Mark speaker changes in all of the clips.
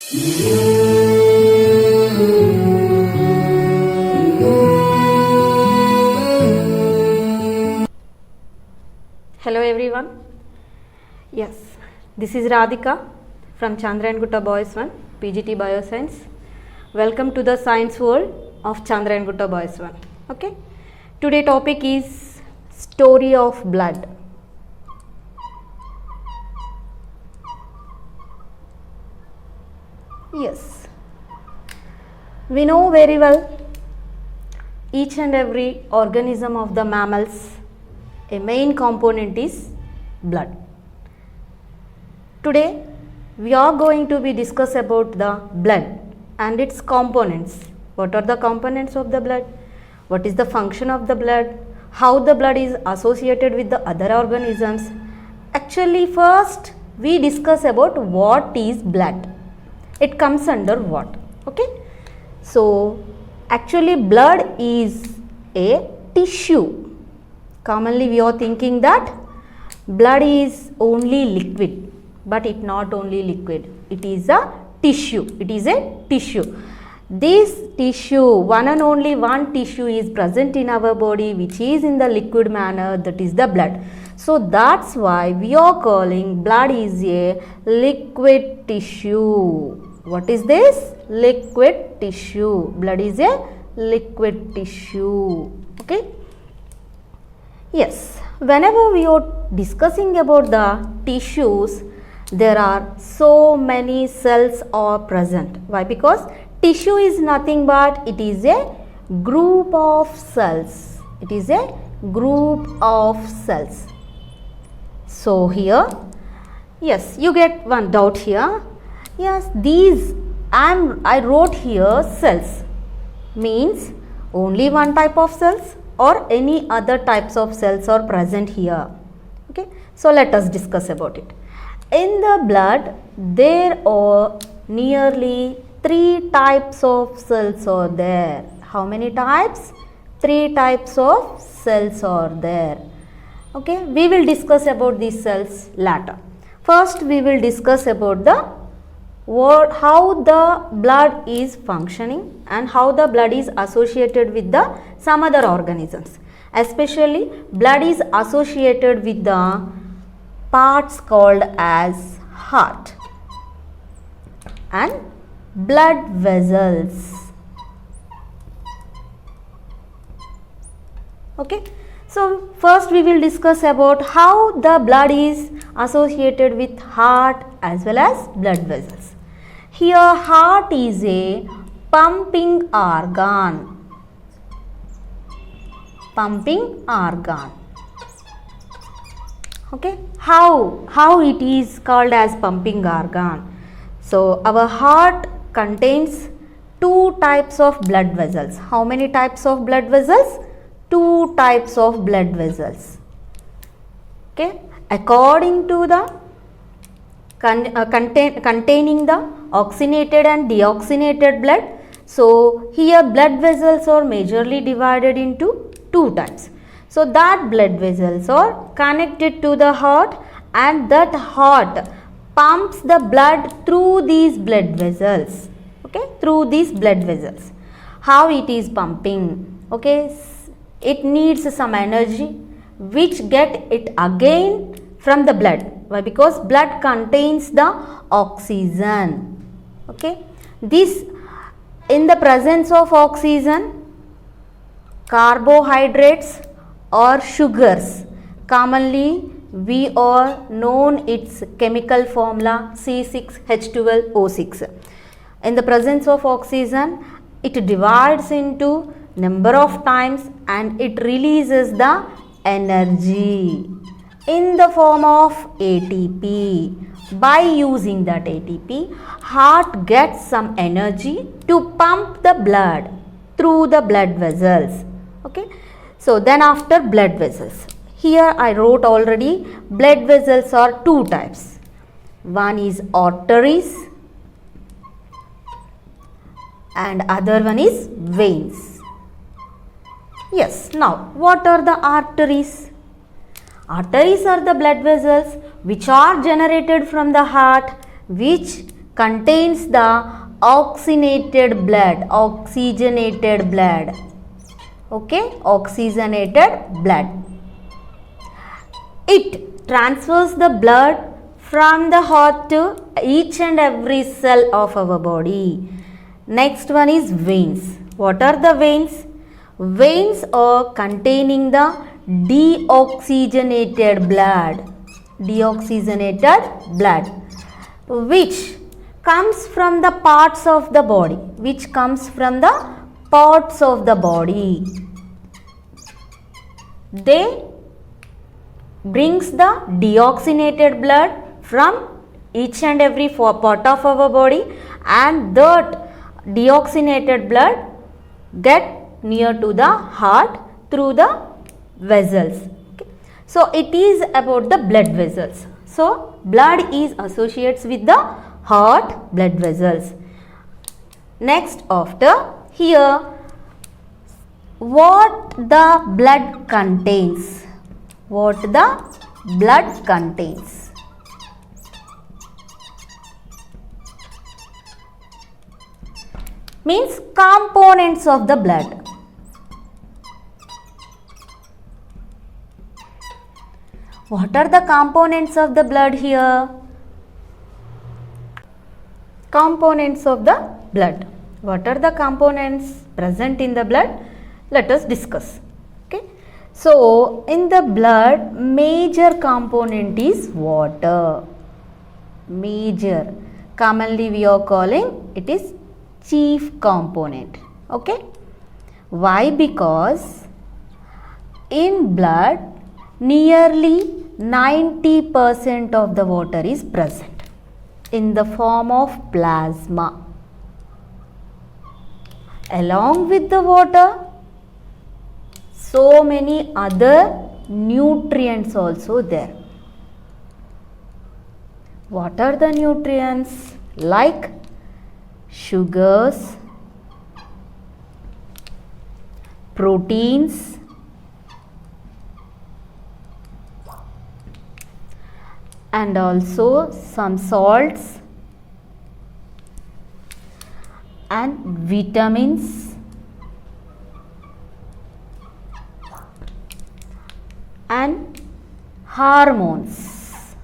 Speaker 1: Hello everyone. Yes, this is Radhika from Chandrayana-Gutta Boys 1, PGT Bioscience. Welcome to the science world of Chandrayana-Gutta Boys 1. Okay. Today topic is story of blood. Yes, we know very well each and every organism of the mammals, a main component is blood. Today we are going to be discuss about the blood and its components. What are the components of the blood? What is the function of the blood? How the blood is associated with the other organisms? Actually, first we discuss about what is blood. It comes under what? Okay. So, actually blood is a tissue. Commonly we are thinking that blood is only liquid, but it not only liquid. It is a tissue. It is a tissue. This tissue, one and only one tissue is present in our body which is in the liquid manner, that is the blood. So that's why we are calling blood is a liquid tissue. What is this? Liquid tissue. Blood is a liquid tissue. Okay. Yes, whenever we are discussing about the tissues, there are so many cells are present. Why? Because tissue is nothing but it is a group of cells. It is a group of cells. So here, yes, you get one doubt here. Yes, these I wrote here cells means only one type of cells or any other types of cells are present here. Okay, so let us discuss about it. In the blood, there are nearly 3 types of cells are there. How many types? 3 types of cells are there. Okay, we will discuss about these cells later. First, we will discuss about how the blood is functioning and how the blood is associated with some other organisms. Especially, blood is associated with the parts called as heart and blood vessels. Okay. So, first we will discuss about how the blood is associated with heart as well as blood vessels. Here, heart is a pumping organ. Pumping organ. Okay. How it is called as pumping organ? So, our heart contains 2 types of blood vessels. How many types of blood vessels? 2 types of blood vessels. Okay. According to the containing the oxygenated and deoxygenated blood. So, here blood vessels are majorly divided into 2 types. So, that blood vessels are connected to the heart and that heart pumps the blood through these blood vessels. Okay, through these blood vessels. How it is pumping? Okay, it needs some energy which get it again from the blood. Why? Because blood contains the oxygen. Okay, this in the presence of oxygen, carbohydrates or sugars, commonly we are known its chemical formula C6H12O6. In the presence of oxygen, it divides into number of times and it releases the energy in the form of ATP. By using that ATP, heart gets some energy to pump the blood through the blood vessels. Okay. So, then after blood vessels. Here I wrote already blood vessels are 2 types. One is arteries and other one is veins. Yes, now what are the arteries? Arteries are the blood vessels which are generated from the heart which contains the oxygenated blood, okay, oxygenated blood. It transfers the blood from the heart to each and every cell of our body. Next one is veins. What are the veins? Veins are containing the deoxygenated blood, which comes from the parts of the body, They brings the deoxygenated blood from each and every part of our body, and that deoxygenated blood get near to the heart through the vessels. Okay. So it is about the blood vessels. So blood is associates with the heart blood vessels. Next, after here, what the blood contains? Means components of the blood. What are the components of the blood here? Components of the blood. What are the components present in the blood? Let us discuss. Okay. So, in the blood, major component is water. Major. Commonly we are calling it is chief component. Okay. Why? Because in blood, nearly 90% of the water is present in the form of plasma. Along with the water, so many other nutrients also there. What are the nutrients? Like sugars, proteins, and also some salts and vitamins and hormones.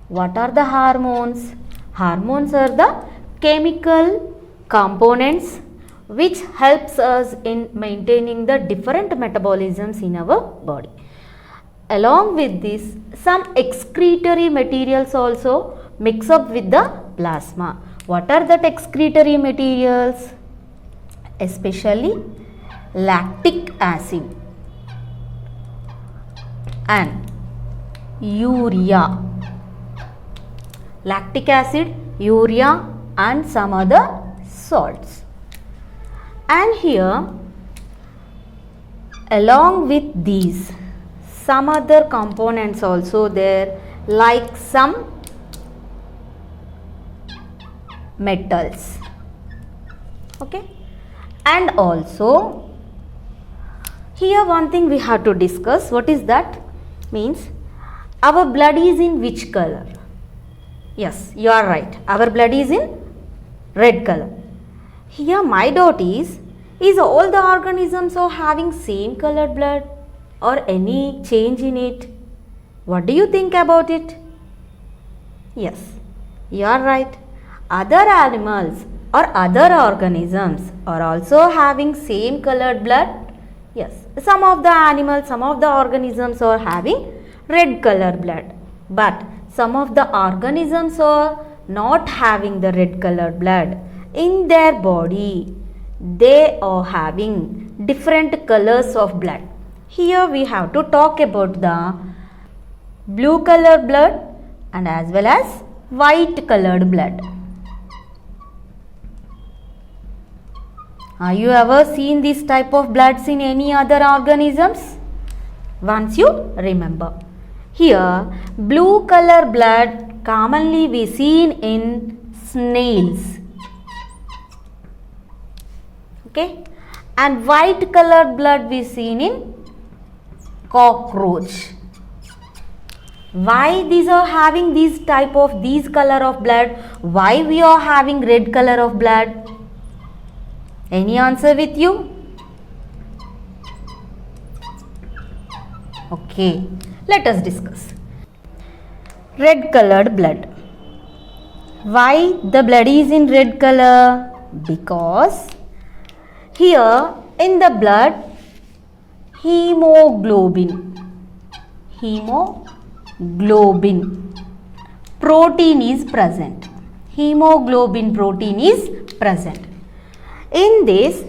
Speaker 1: What are the hormones? Hormones are the chemical components which helps us in maintaining the different metabolisms in our body. Along with this, some excretory materials also mix up with the plasma. What are the excretory materials? Especially lactic acid and urea. Lactic acid, urea and some other salts. And here, along with these, some other components also there, like some metals. Okay. And also, here one thing we have to discuss. What is that? Means our blood is in which color? Yes, you are right. Our blood is in red color. Here my doubt is all the organisms are having same colored blood or any change in it? What do you think about it? Yes, you are right. Other animals or other organisms are also having same colored blood. Yes, some of the animals, some of the organisms are having red colored blood, but some of the organisms are not having the red colored blood. In their body, they are having different colors of blood. Here we have to talk about the blue colored blood and as well as white colored blood. Have you ever seen this type of bloods in any other organisms? Once you remember. Here, blue color blood commonly we seen in snails. Okay. And white colored blood we seen in cockroach. Why these are having these color of blood? Why we are having red color of blood? Any answer with you? Okay, let us discuss. Red colored blood. Why the blood is in red color? Because here in the blood hemoglobin protein is present. Hemoglobin protein is present. In this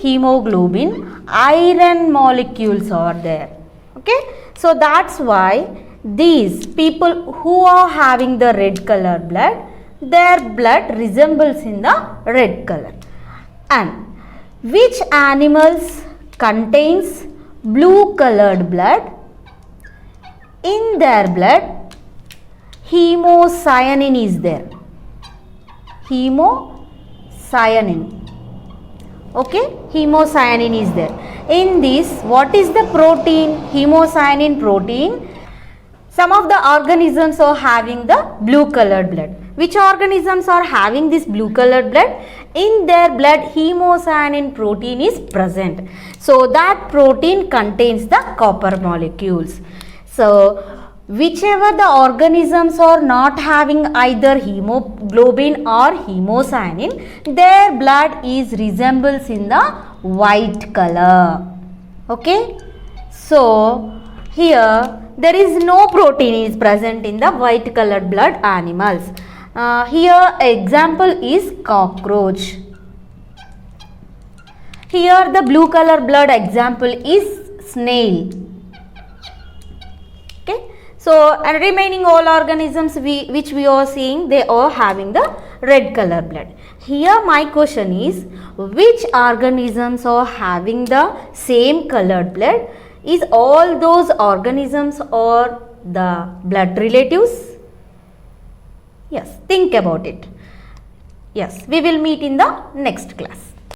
Speaker 1: hemoglobin, iron molecules are there. Okay, so that's why these people who are having the red color blood, their blood resembles in the red color. And which animals contains blue colored blood? In their blood, hemocyanin is there. Hemocyanin. Okay, hemocyanin is there. In this, what is the protein? Hemocyanin protein. Some of the organisms are having the blue colored blood. Which organisms are having this blue colored blood? In their blood, hemocyanin protein is present. So that protein contains the copper molecules. So whichever the organisms are not having either hemoglobin or hemocyanin, their blood is resembles in the white color. Okay, so here there is no protein is present in the white colored blood animals. Here example is cockroach. Here the blue color blood example is snail. Okay, so and remaining all organisms which we are seeing, they are having the red color blood. Here my question is, which organisms are having the same colored blood? Is all those organisms or the blood relatives? Yes, think about it. Yes, we will meet in the next class.